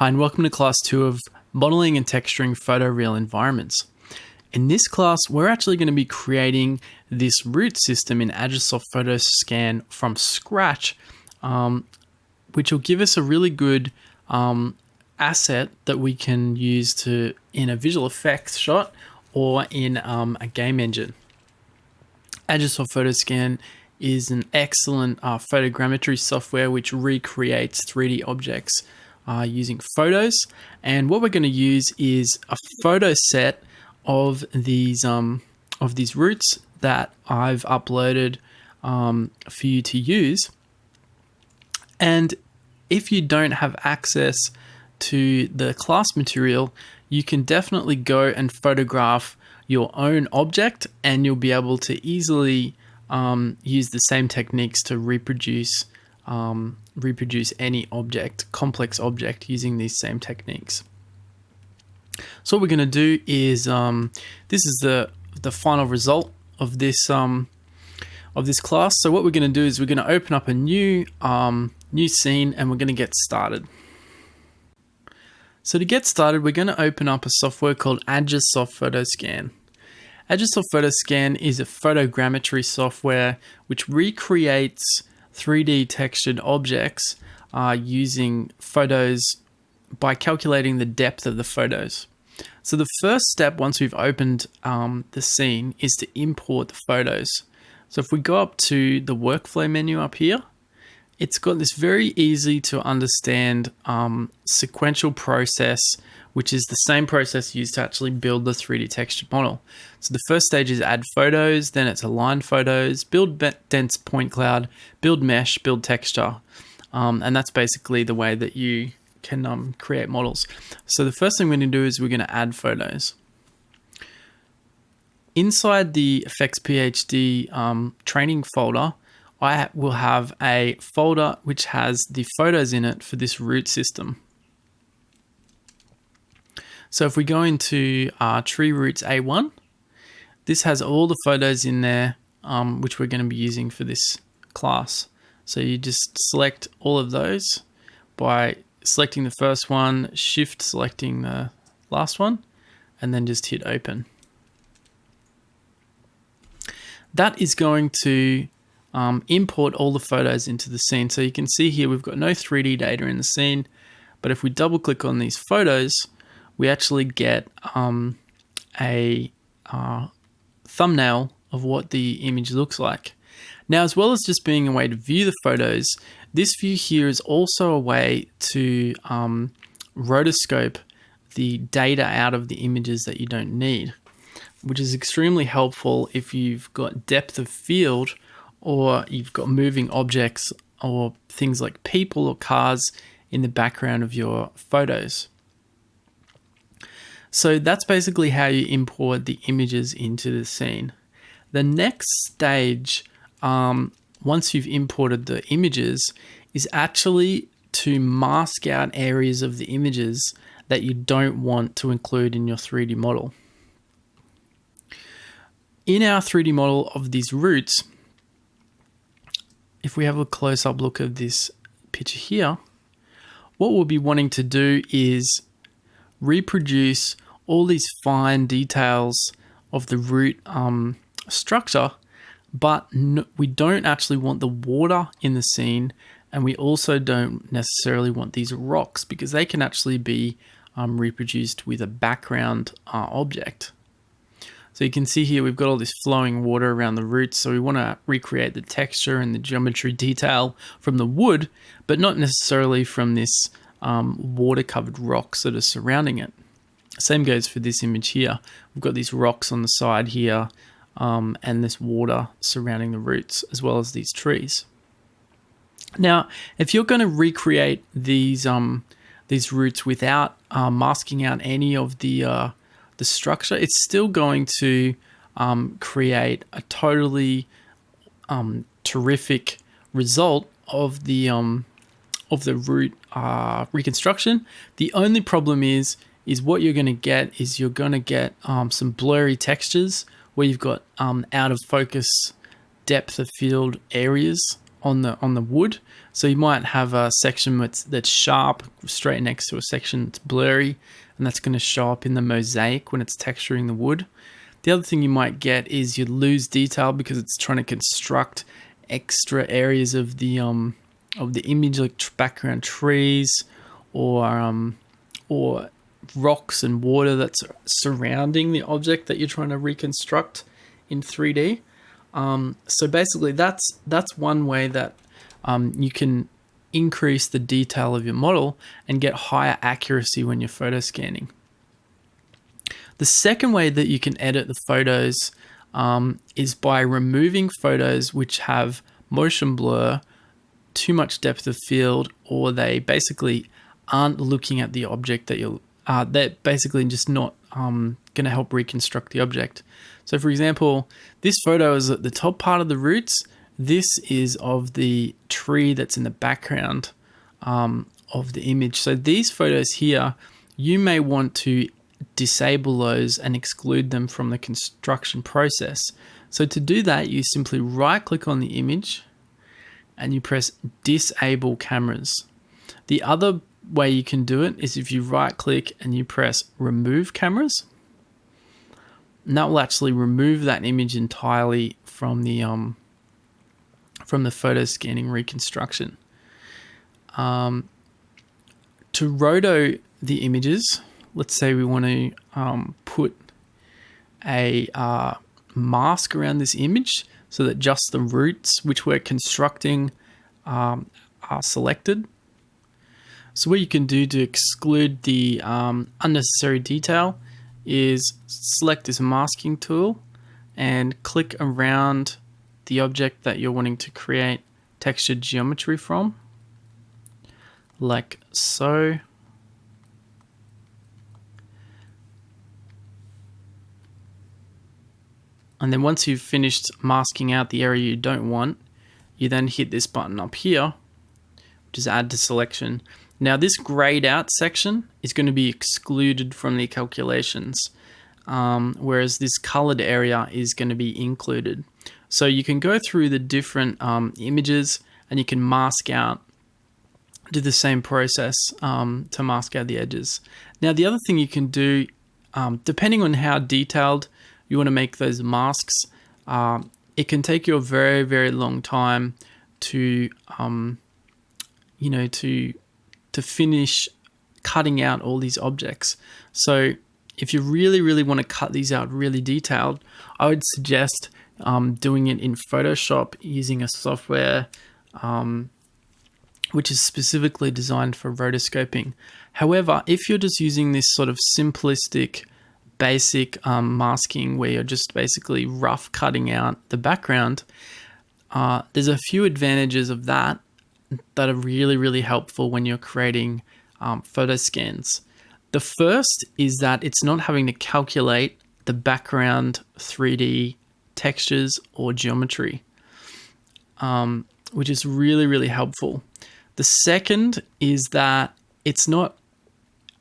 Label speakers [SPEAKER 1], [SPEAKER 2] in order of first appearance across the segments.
[SPEAKER 1] Hi and welcome to class 2 of modeling and texturing photoreal environments. In this class, we're actually going to be creating this root system in Agisoft Photoscan from scratch, which will give us a really good asset that we can use in a visual effects shot or in a game engine. Agisoft Photoscan is an excellent photogrammetry software which recreates 3D objects using photos, and what we're going to use is a photo set of these roots that I've uploaded for you to use. And if you don't have access to the class material, you can definitely go and photograph your own object, and you'll be able to easily use the same techniques to reproduce any object, complex object, using these same techniques. So what we're going to do is this is the final result of this class. So what we're going to do is we're going to open up a new scene, and we're going to get started. So to get started, we're going to open up a software called Agisoft Photoscan. Agisoft Photoscan is a photogrammetry software which recreates 3D textured objects using photos by calculating the depth of the photos. So the first step, once we've opened the scene, is to import the photos. So if we go up to the workflow menu up here, it's got this very easy to understand sequential process, which is the same process used to actually build the 3D textured model. So the first stage is add photos, then it's align photos, build dense point cloud, build mesh, build texture. And that's basically the way that you can create models. So the first thing we're going to do is we're going to add photos. Inside the Effects PhD training folder, I will have a folder which has the photos in it for this root system. So if we go into Tree Roots A1, this has all the photos in there which we're going to be using for this class. So you just select all of those by selecting the first one, shift selecting the last one, and then just hit open. That is going to import all the photos into the scene. So you can see here we've got no 3D data in the scene, but if we double click on these photos, we actually get a thumbnail of what the image looks like. Now, as well as just being a way to view the photos, this view here is also a way to rotoscope the data out of the images that you don't need, which is extremely helpful if you've got depth of field, or you've got moving objects or things like people or cars in the background of your photos. So that's basically how you import the images into the scene. The next stage, once you've imported the images, is actually to mask out areas of the images that you don't want to include in your 3D model. In our 3D model of these roots, if we have a close-up look of this picture here, what we'll be wanting to do is reproduce all these fine details of the root structure, but we don't actually want the water in the scene, and we also don't necessarily want these rocks, because they can actually be reproduced with a background object. So you can see here we've got all this flowing water around the roots, so we want to recreate the texture and the geometry detail from the wood, but not necessarily from this water-covered rocks that are surrounding it. Same goes for this image here. We've got these rocks on the side here, and this water surrounding the roots, as well as these trees. Now, if you're going to recreate these roots without masking out any of the structure, it's still going to create a totally terrific result of the root reconstruction. The only problem is what you're going to get is you're going to get some blurry textures where you've got out of focus depth of field areas on the wood. So you might have a section that's sharp straight next to a section that's blurry, and that's going to show up in the mosaic when it's texturing the wood. The other thing you might get is you lose detail because it's trying to construct extra areas of the image, like background trees or rocks and water that's surrounding the object that you're trying to reconstruct in 3D. So basically that's one way that you can increase the detail of your model and get higher accuracy when you're photo scanning. The second way that you can edit the photos is by removing photos which have motion blur, too much depth of field, or they basically aren't looking at the object that they're basically just not going to help reconstruct the object. So for example, this photo is at the top part of the roots. This is of the tree that's in the background of the image. So these photos here, you may want to disable those and exclude them from the construction process. So to do that, you simply right click on the image and you press disable cameras. The other way you can do it is if you right click and you press remove cameras, and that will actually remove that image entirely from the photo scanning reconstruction. To roto the images, let's say we want to put a mask around this image so that just the roots which we're constructing are selected. So what you can do to exclude the unnecessary detail is select this masking tool and click around the object that you're wanting to create textured geometry from, like so. And then once you've finished masking out the area you don't want, you then hit this button up here, which is add to selection. Now this grayed out section is going to be excluded from the calculations, whereas this colored area is going to be included. So you can go through the different images and you can mask out, do the same process to mask out the edges. Now the other thing you can do, depending on how detailed you want to make those masks, it can take you a very, very long time to to finish cutting out all these objects. So if you really, really want to cut these out really detailed, I would suggest doing it in Photoshop using a software which is specifically designed for rotoscoping. However, if you're just using this sort of simplistic, basic masking where you're just basically rough cutting out the background, there's a few advantages of that are really, really helpful when you're creating photo scans. The first is that it's not having to calculate the background 3D textures or geometry, which is really, really helpful. The second is that it's not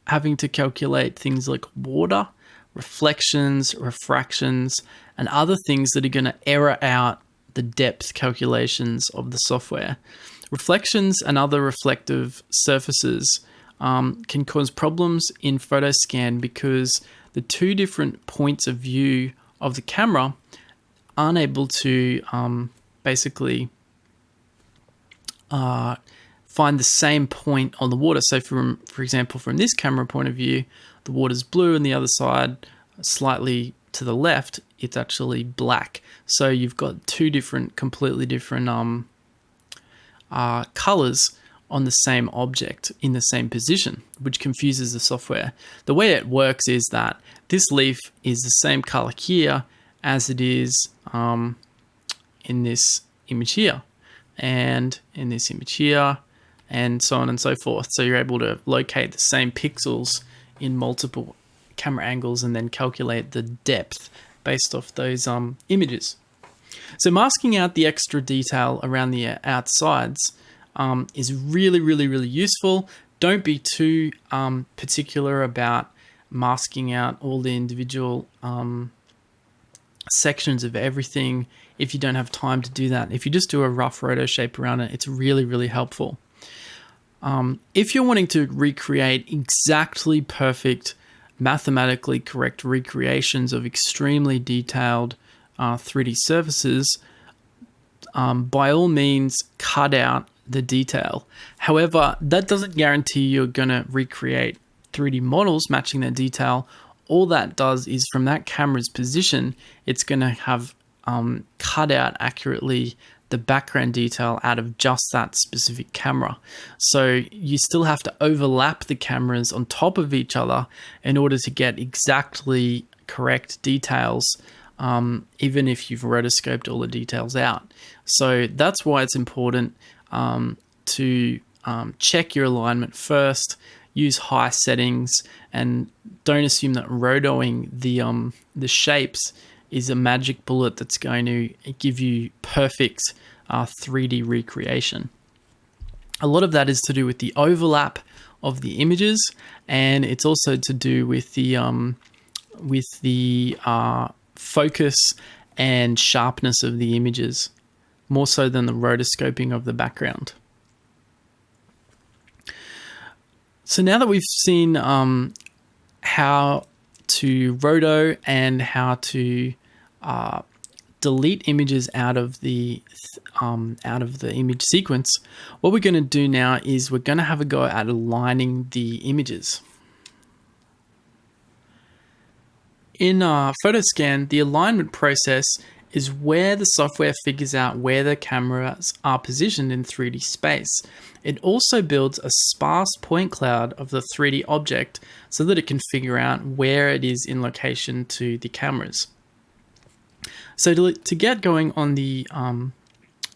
[SPEAKER 1] having to calculate things like water, reflections, refractions, and other things that are going to error out the depth calculations of the software. Reflections and other reflective surfaces can cause problems in PhotoScan because the two different points of view of the camera aren't able to basically find the same point on the water. So for example, from this camera point of view, the water's blue and the other side, slightly to the left, it's actually black. So you've got two different, completely different colors on the same object in the same position, which confuses the software. The way it works is that this leaf is the same color here as it is in this image here, and in this image here, and so on and so forth. So you're able to locate the same pixels in multiple camera angles and then calculate the depth based off those images. So masking out the extra detail around the outsides is really, really, really useful. Don't be too particular about masking out all the individual sections of everything. if you don't have time to do that. If you just do a rough roto shape around it, it's really, really helpful. If you're wanting to recreate exactly perfect, mathematically correct recreations of extremely detailed 3D surfaces, by all means, cut out the detail. However, that doesn't guarantee you're going to recreate 3D models matching their detail. All that does is from that camera's position, it's going to have cut out accurately the background detail out of just that specific camera. So you still have to overlap the cameras on top of each other in order to get exactly correct details, even if you've rotoscoped all the details out. So that's why it's important to check your alignment first, use high settings, and don't assume that rotoing the shapes is a magic bullet that's going to give you perfect 3D recreation. A lot of that is to do with the overlap of the images, and it's also to do with the focus and sharpness of the images, more so than the rotoscoping of the background. So now that we've seen how to roto and how to delete images out of the image sequence, what we're going to do now is we're going to have a go at aligning the images. In PhotoScan, the alignment process is where the software figures out where the cameras are positioned in 3D space. It also builds a sparse point cloud of the 3D object so that it can figure out where it is in location to the cameras. So to get going on the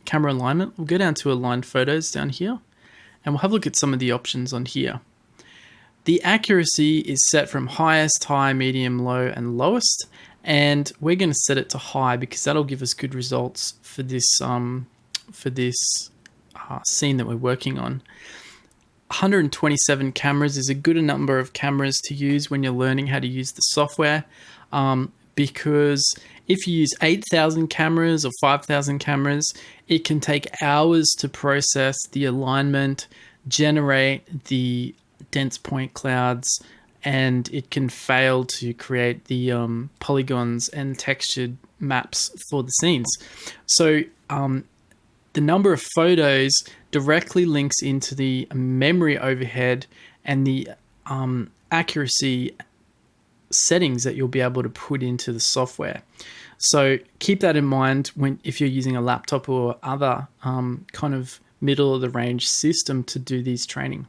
[SPEAKER 1] camera alignment, we'll go down to aligned photos down here, and we'll have a look at some of the options on here. The accuracy is set from highest, high, medium, low, and lowest, and we're going to set it to high because that'll give us good results for this scene that we're working on. 127 cameras is a good number of cameras to use when you're learning how to use the software, because if you use 8,000 cameras or 5,000 cameras, it can take hours to process the alignment, generate the dense point clouds, and it can fail to create the polygons and textured maps for the scenes. So the number of photos directly links into the memory overhead and the accuracy settings that you'll be able to put into the software. So keep that in mind if you're using a laptop or other kind of middle of the range system to do these training.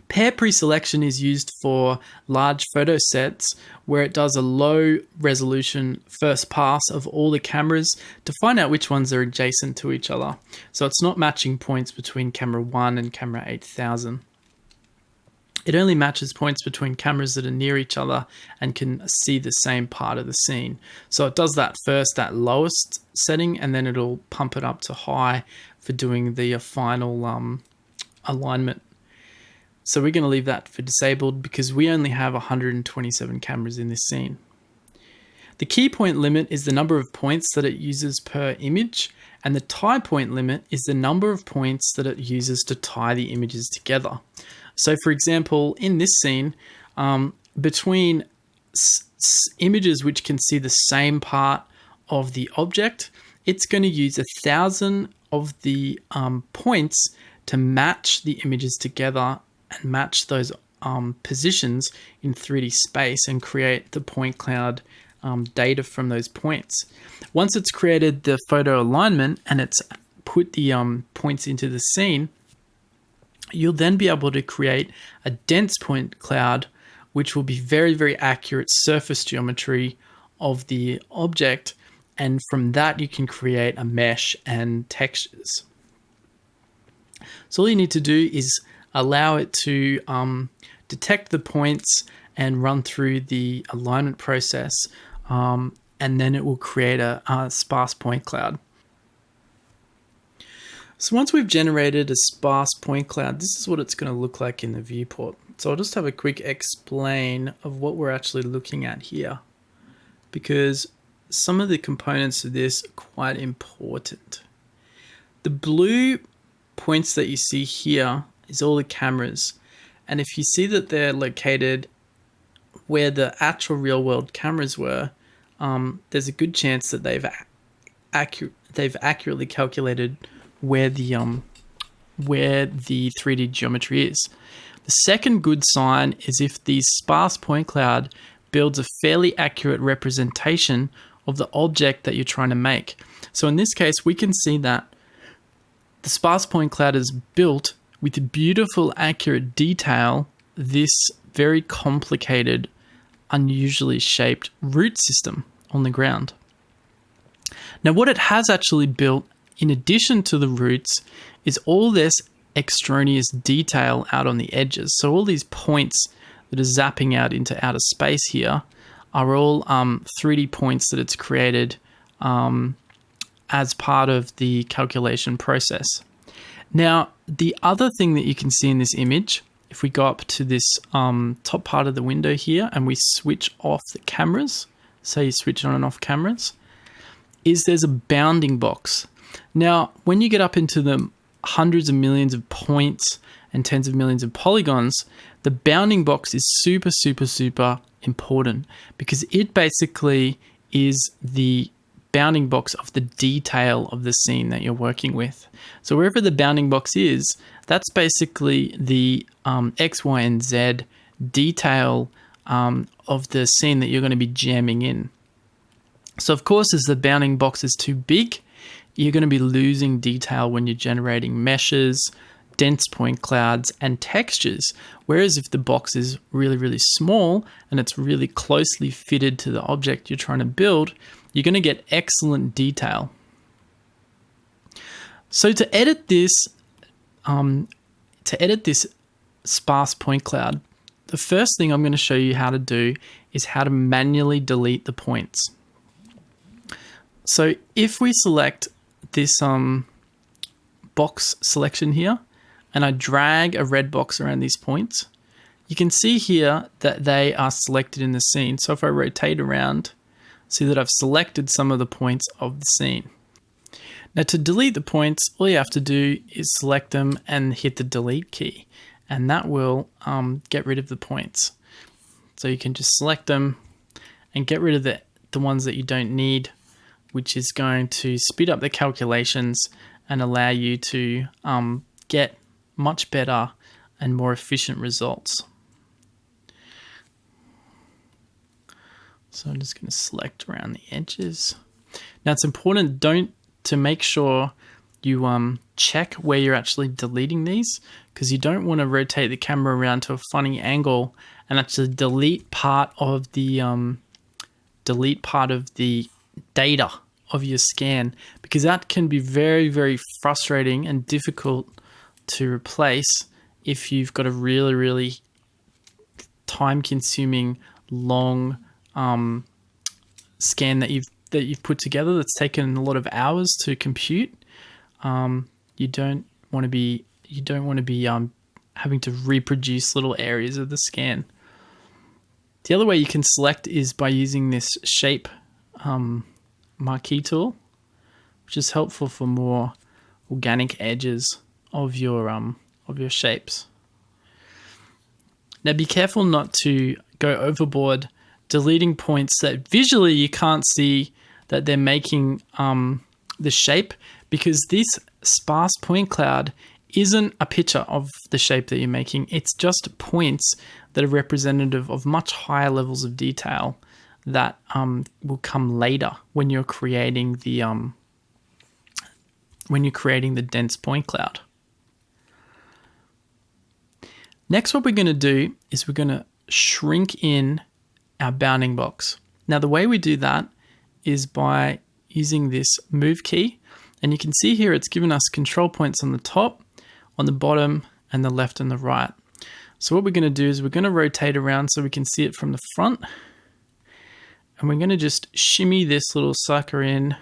[SPEAKER 1] Pair pre-selection is used for large photo sets where it does a low resolution first pass of all the cameras to find out which ones are adjacent to each other. So it's not matching points between camera 1 and camera 8000. It only matches points between cameras that are near each other and can see the same part of the scene. So it does that first, that lowest setting, and then it'll pump it up to high for doing the final alignment. So we're going to leave that for disabled because we only have 127 cameras in this scene. The key point limit is the number of points that it uses per image, and the tie point limit is the number of points that it uses to tie the images together. So for example, in this scene, between images which can see the same part of the object, it's going to use 1,000 of the points to match the images together and match those positions in 3D space and create the point cloud data from those points. Once it's created the photo alignment and it's put the points into the scene, you'll then be able to create a dense point cloud, which will be very, very accurate surface geometry of the object. And from that, you can create a mesh and textures. So all you need to do is allow it to detect the points and run through the alignment process, and then it will create a sparse point cloud. So once we've generated a sparse point cloud, this is what it's going to look like in the viewport. So I'll just have a quick explain of what we're actually looking at here, because some of the components of this are quite important. The blue points that you see here is all the cameras. And if you see that they're located where the actual real world cameras were, there's a good chance that they've accurately calculated where the 3D geometry is. The second good sign is if the sparse point cloud builds a fairly accurate representation of the object that you're trying to make. So in this case, we can see that the sparse point cloud is built with beautiful, accurate detail, this very complicated, unusually shaped root system on the ground. Now, what it has actually built, in addition to the roots, is all this extraneous detail out on the edges. So all these points that are zapping out into outer space here are all 3D points that it's created as part of the calculation process. Now, the other thing that you can see in this image, if we go up to this top part of the window here and we switch off the cameras, say you switch on and off cameras, is there's a bounding box. Now, when you get up into the hundreds of millions of points and tens of millions of polygons, the bounding box is super, super, super important because it basically is the bounding box of the detail of the scene that you're working with. So wherever the bounding box is, that's basically the X, Y, and Z detail of the scene that you're going to be jamming in. So of course, as the bounding box is too big, you're going to be losing detail when you're generating meshes, dense point clouds, and textures. Whereas if the box is really, really small and it's really closely fitted to the object you're trying to build, you're going to get excellent detail. So to edit this sparse point cloud, the first thing I'm going to show you how to do is how to manually delete the points. So if we select this box selection here, and I drag a red box around these points, you can see here that they are selected in the scene. So if I rotate around, see that I've selected some of the points of the scene. Now to delete the points, all you have to do is select them and hit the delete key, and that will get rid of the points. So you can just select them and get rid of the ones that you don't need, which is going to speed up the calculations and allow you to get much better and more efficient results. So I'm just going to select around the edges. Now it's important to make sure you check where you're actually deleting these, because you don't want to rotate the camera around to a funny angle and actually delete part of the data of your scan, because that can be very, very frustrating and difficult to replace if you've got a really, really time-consuming, long scan that you've put together that's taken a lot of hours to compute. You don't want to be having to reproduce little areas of the scan. The other way you can select is by using this shape marquee tool, which is helpful for more organic edges of your shapes. Now be careful not to go overboard deleting points that visually you can't see that they're making the shape, because this sparse point cloud isn't a picture of the shape that you're making. It's just points that are representative of much higher levels of detail that will come later when you're creating the dense point cloud. Next, what we're going to do is we're going to shrink in our bounding box. Now, the way we do that is by using this move key, and you can see here it's given us control points on the top, on the bottom, and the left and the right. So what we're going to do is we're going to rotate around so we can see it from the front, and we're going to just shimmy this little sucker in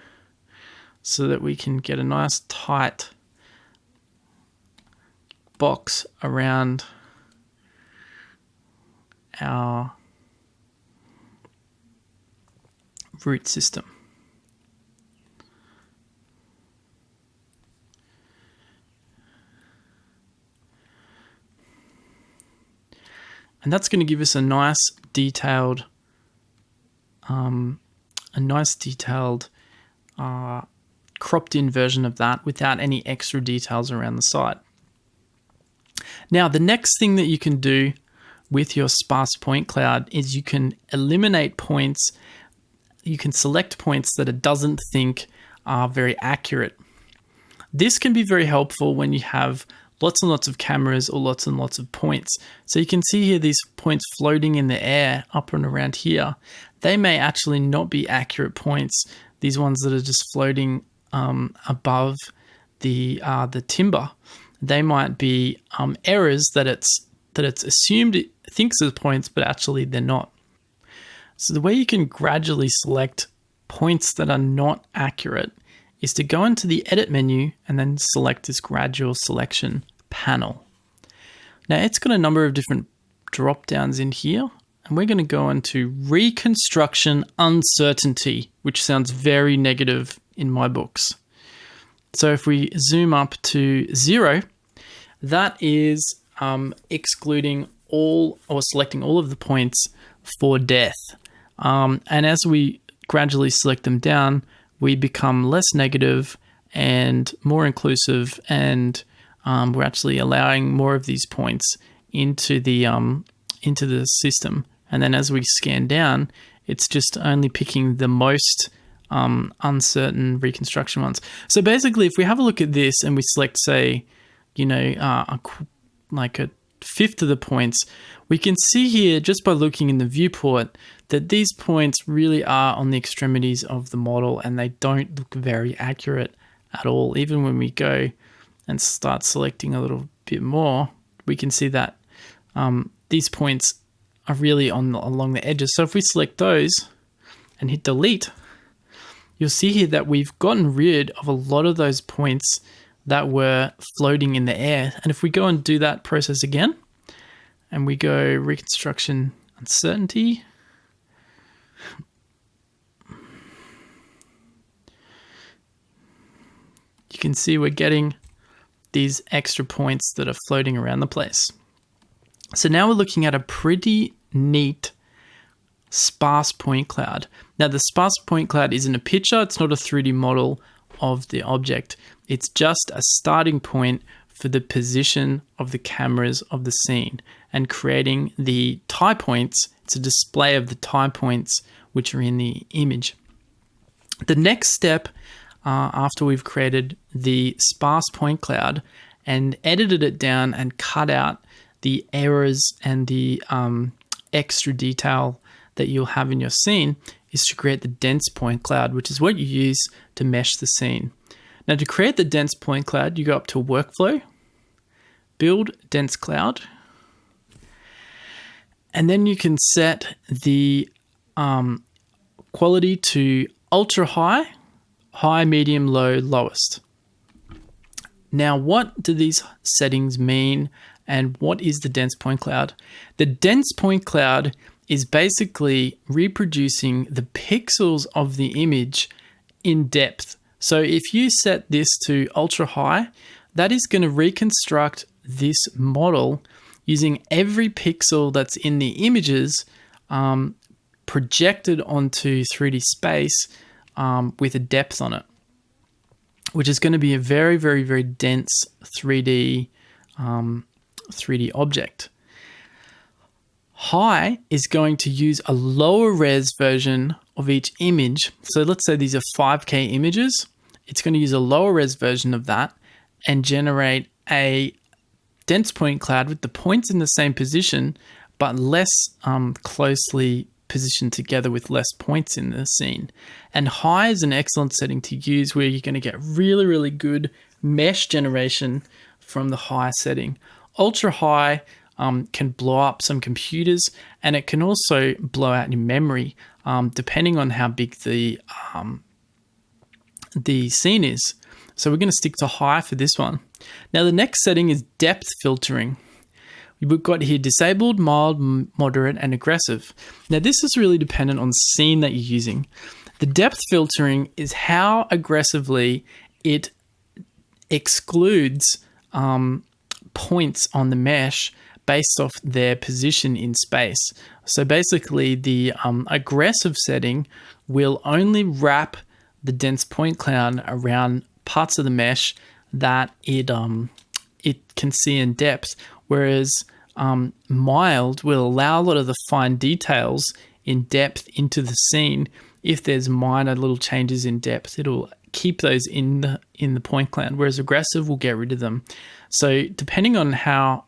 [SPEAKER 1] so that we can get a nice tight box around our root system. And that's going to give us a nice detailed, cropped in version of that without any extra details around the side. Now, the next thing that you can do with your sparse point cloud is you can eliminate points. You can select points that it doesn't think are very accurate. This can be very helpful when you have lots and lots of cameras or lots and lots of points. So you can see here these points floating in the air up and around here. They may actually not be accurate points. These ones that are just floating above the timber, they might be errors that it's assumed it thinks as points, but actually they're not. So the way you can gradually select points that are not accurate is to go into the edit menu and then select this gradual selection panel. Now it's got a number of different drop downs in here, and we're going to go into reconstruction uncertainty, which sounds very negative in my books. So if we zoom up to 0, that is excluding all or selecting all of the points for death. And as we gradually select them down, we become less negative and more inclusive, and we're actually allowing more of these points into the system. And then as we scan down, it's just only picking the most uncertain reconstruction ones. So basically, if we have a look at this and we select, say, like a fifth of the points, we can see here just by looking in the viewport that these points really are on the extremities of the model and they don't look very accurate at all. Even when we go and start selecting a little bit more, we can see that these points are really along the edges. So if we select those and hit delete, you'll see here that we've gotten rid of a lot of those points that were floating in the air. And if we go and do that process again, and we go reconstruction uncertainty, you can see we're getting these extra points that are floating around the place. So now we're looking at a pretty neat sparse point cloud. Now the sparse point cloud isn't a picture, it's not a 3D model of the object. It's just a starting point for the position of the cameras of the scene and creating the tie points. It's a display of the tie points which are in the image. The next step after we've created the sparse point cloud and edited it down and cut out the errors and the extra detail that you'll have in your scene is to create the dense point cloud, which is what you use to mesh the scene. Now to create the dense point cloud, you go up to workflow, build dense cloud, and then you can set the quality to ultra high, high, medium, low, lowest. Now what do these settings mean and what is the dense point cloud? The dense point cloud is basically reproducing the pixels of the image in depth. So if you set this to ultra high, that is going to reconstruct this model using every pixel that's in the images projected onto 3D space with a depth on it, which is going to be a very, very, very dense 3D object. High is going to use a lower res version of each image. So let's say these are 5K images. It's going to use a lower res version of that and generate a dense point cloud with the points in the same position, but less closely positioned together with less points in the scene. And high is an excellent setting to use where you're going to get really, really good mesh generation from the high setting. Ultra high can blow up some computers, and it can also blow out your memory depending on how big the scene is. So we're going to stick to high for this one. Now the next setting is depth filtering. We've got here disabled, mild, moderate, and aggressive. Now this is really dependent on the scene that you're using. The depth filtering is how aggressively it excludes points on the mesh based off their position in space. So basically the aggressive setting will only wrap the dense point cloud around parts of the mesh that it can see in depth, whereas mild will allow a lot of the fine details in depth into the scene. If there's minor little changes in depth, it'll keep those in the point cloud, whereas aggressive will get rid of them. So depending on how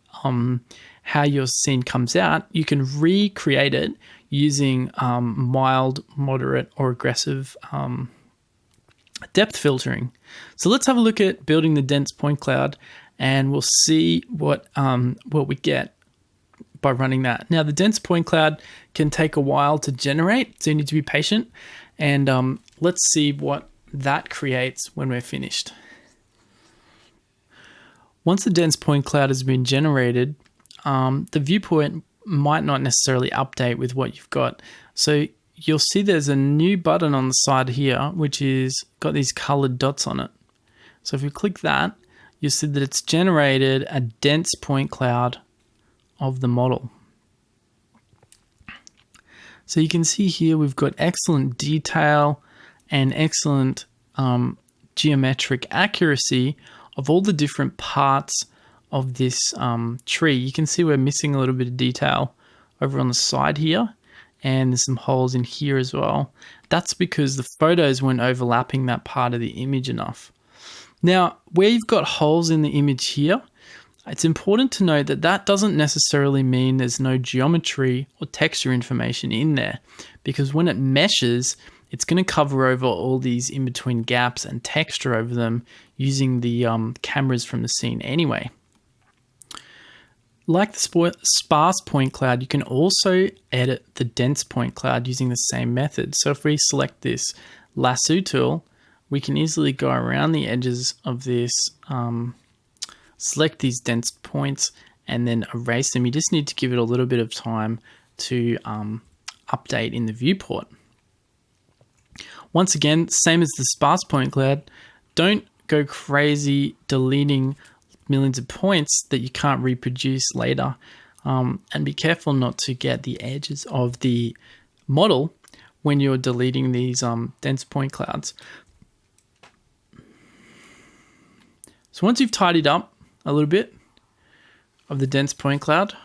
[SPEAKER 1] your scene comes out, you can recreate it using mild, moderate, or aggressive depth filtering. So let's have a look at building the dense point cloud, and we'll see what we get by running that. Now, the dense point cloud can take a while to generate, so you need to be patient. And let's see what that creates when we're finished. Once the dense point cloud has been generated, the viewport might not necessarily update with what you've got. So you'll see there's a new button on the side here, which is got these colored dots on it. So if we click that, you'll see that it's generated a dense point cloud of the model. So you can see here we've got excellent detail and excellent geometric accuracy of all the different parts of this tree. You can see we're missing a little bit of detail over on the side here, and there's some holes in here as well. That's because the photos weren't overlapping that part of the image enough. Now, where you've got holes in the image here, it's important to note that that doesn't necessarily mean there's no geometry or texture information in there, because when it meshes, it's going to cover over all these in-between gaps and texture over them using the cameras from the scene anyway. Like the sparse point cloud, you can also edit the dense point cloud using the same method. So if we select this lasso tool, we can easily go around the edges of this, select these dense points, and then erase them. You just need to give it a little bit of time to update in the viewport. Once again, same as the sparse point cloud, don't go crazy deleting millions of points that you can't reproduce later, and be careful not to get the edges of the model when you're deleting these dense point clouds. So once you've tidied up a little bit of the dense point cloud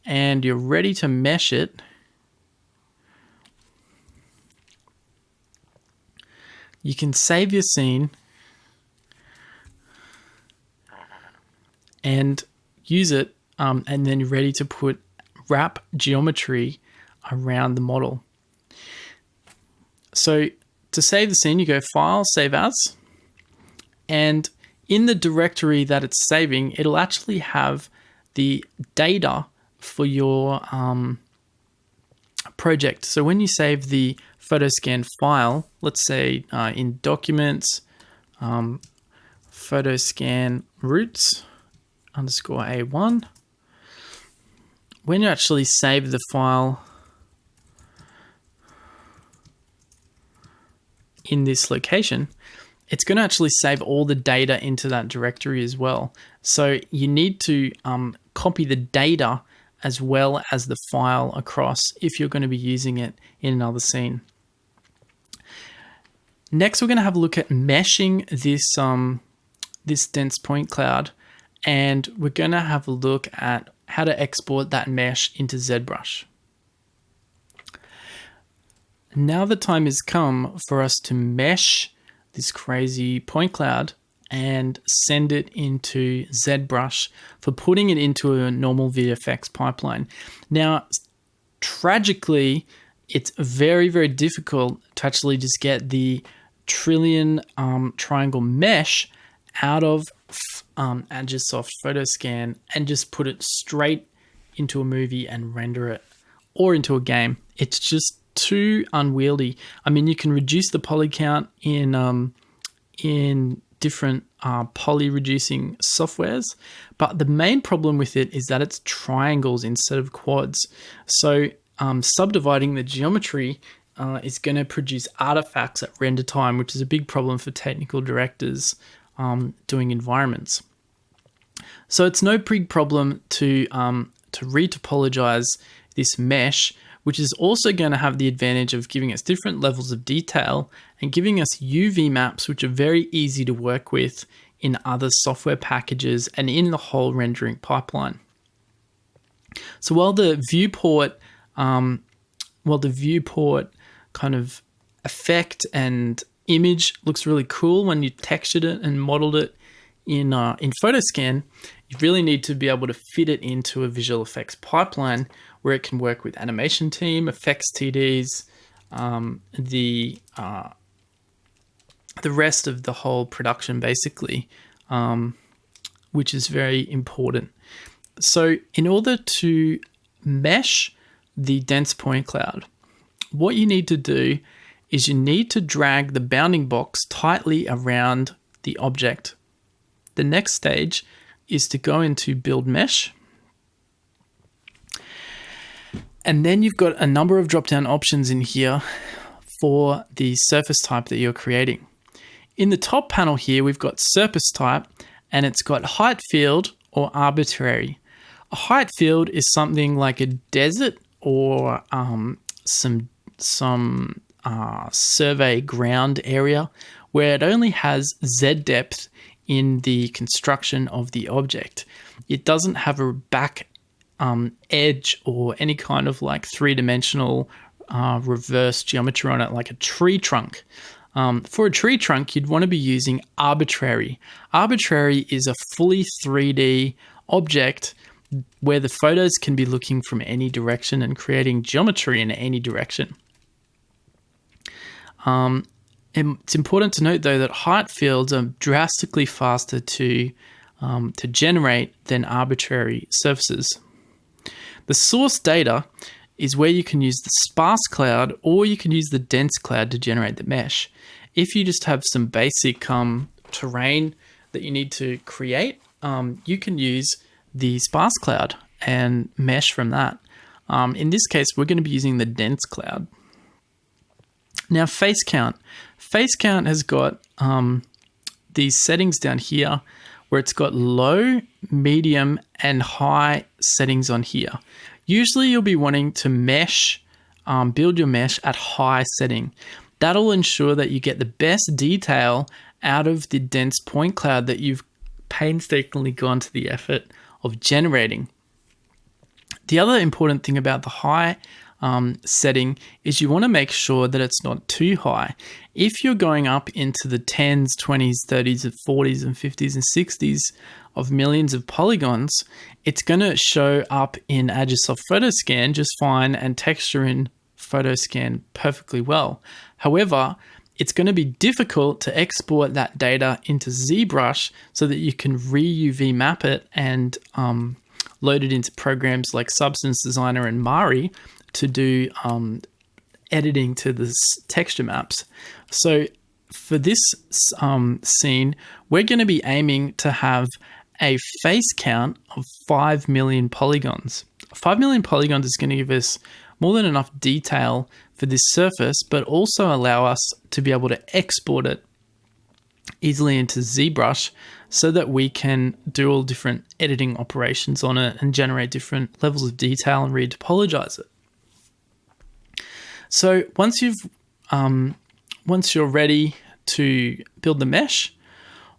[SPEAKER 1] and you're ready to mesh it, you can save your scene and use it, and then you're ready to wrap geometry around the model. So to save the scene, you go File, Save As, and in the directory that it's saving, it'll actually have the data for your project. So when you save the photo scan file, let's say in Documents, photo scan roots _A1, when you actually save the file in this location, it's going to actually save all the data into that directory as well. So you need to copy the data as well as the file across if you're going to be using it in another scene. Next, we're going to have a look at meshing this dense point cloud, and we're going to have a look at how to export that mesh into ZBrush. Now the time has come for us to mesh this crazy point cloud and send it into ZBrush for putting it into a normal VFX pipeline. Now, tragically, it's very, very difficult to actually just get the trillion triangle mesh out of Agisoft Photo Scan and just put it straight into a movie and render it, or into a game. It's just too unwieldy. I mean, you can reduce the poly count in different poly reducing softwares, but the main problem with it is that it's triangles instead of quads. So subdividing the geometry is going to produce artifacts at render time, which is a big problem for technical directors doing environments. So it's no big problem to retopologize this mesh, which is also going to have the advantage of giving us different levels of detail and giving us UV maps, which are very easy to work with in other software packages and in the whole rendering pipeline. So while the viewport kind of effect and image looks really cool when you textured it and modeled it in PhotoScan, you really need to be able to fit it into a visual effects pipeline where it can work with animation team, effects TDs, the rest of the whole production basically, which is very important. So in order to mesh the dense point cloud, what you need to do is you need to drag the bounding box tightly around the object. The next stage is to go into build mesh. And then you've got a number of drop-down options in here for the surface type that you're creating. In the top panel here, we've got surface type, and it's got height field or arbitrary. A height field is something like a desert or some survey ground area where it only has Z depth in the construction of the object. It doesn't have a back edge or any kind of like three-dimensional reverse geometry on it, like a tree trunk. For a tree trunk, you'd want to be using arbitrary. Arbitrary is a fully 3D object where the photos can be looking from any direction and creating geometry in any direction. It's important to note, though, that height fields are drastically faster to generate than arbitrary surfaces. The source data is where you can use the sparse cloud or you can use the dense cloud to generate the mesh. If you just have some basic terrain that you need to create, you can use the sparse cloud and mesh from that. In this case, we're going to be using the dense cloud. Now, face count. Face count has got these settings down here where it's got low, medium, and high settings on here. Usually you'll be wanting to mesh, build your mesh at high setting. That'll ensure that you get the best detail out of the dense point cloud that you've painstakingly gone to the effort of generating. The other important thing about the high setting is you want to make sure that it's not too high. If you're going up into the 10s, 20s, 30s, and 40s, and 50s, and 60s of millions of polygons, it's going to show up in Agisoft PhotoScan just fine and texture in PhotoScan perfectly well. However, it's going to be difficult to export that data into ZBrush so that you can re-UV map it and load it into programs like Substance Designer and Mari to do editing to the texture maps. So for this scene, we're going to be aiming to have a face count of 5 million polygons. 5 million polygons is going to give us more than enough detail for this surface, but also allow us to be able to export it easily into ZBrush so that we can do all different editing operations on it and generate different levels of detail and retopologize it. So once you're ready to build the mesh,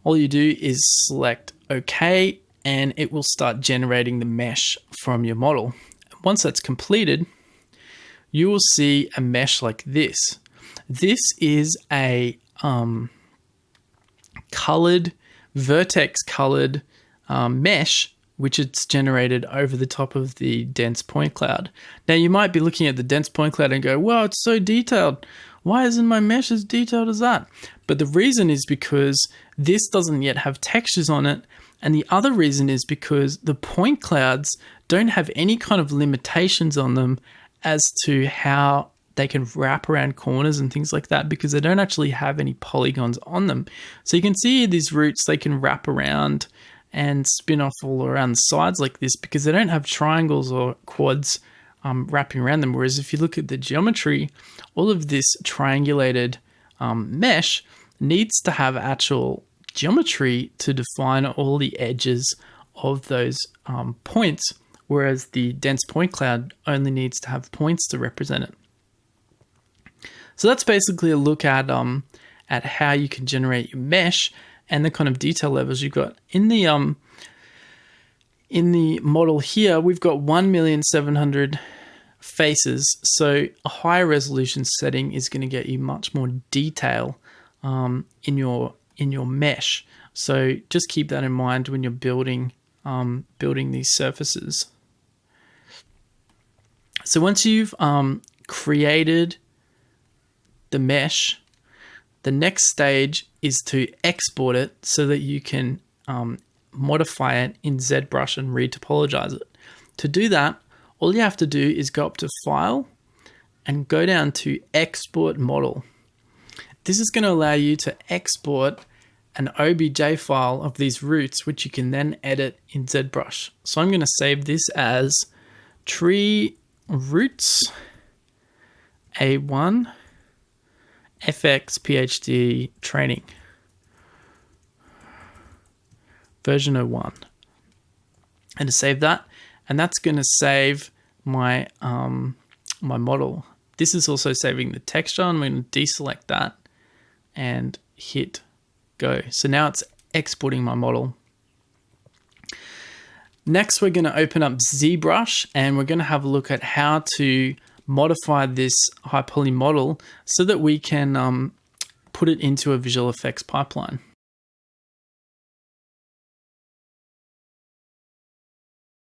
[SPEAKER 1] all you do is select OK, and it will start generating the mesh from your model. Once that's completed, you will see a mesh like this. This is a colored, vertex colored mesh, which it's generated over the top of the dense point cloud. Now you might be looking at the dense point cloud and go, wow, it's so detailed. Why isn't my mesh as detailed as that? But the reason is because this doesn't yet have textures on it. And the other reason is because the point clouds don't have any kind of limitations on them as to how they can wrap around corners and things like that, because they don't actually have any polygons on them. So you can see these roots, they can wrap around and spin off all around the sides like this because they don't have triangles or quads wrapping around them. Whereas if you look at the geometry, all of this triangulated mesh needs to have actual geometry to define all the edges of those points, whereas the dense point cloud only needs to have points to represent it. So that's basically a look at how you can generate your mesh and the kind of detail levels you've got. In the model here, we've got 1,700,000 faces. So a higher resolution setting is going to get you much more detail in your mesh. So just keep that in mind when you're building these surfaces. So once you've created the mesh, the next stage is to export it so that you can modify it in ZBrush and retopologize it. To do that, all you have to do is go up to File and go down to Export Model. This is going to allow you to export an OBJ file of these roots, which you can then edit in ZBrush. So I'm going to save this as tree roots A1 FX PhD training version 01, and to save that, and that's going to save my my model. This is also saving the texture. I'm going to deselect that and hit go. So now it's exporting my model. Next, we're going to open up ZBrush and we're going to have a look at how to modify this high poly model so that we can put it into a visual effects pipeline.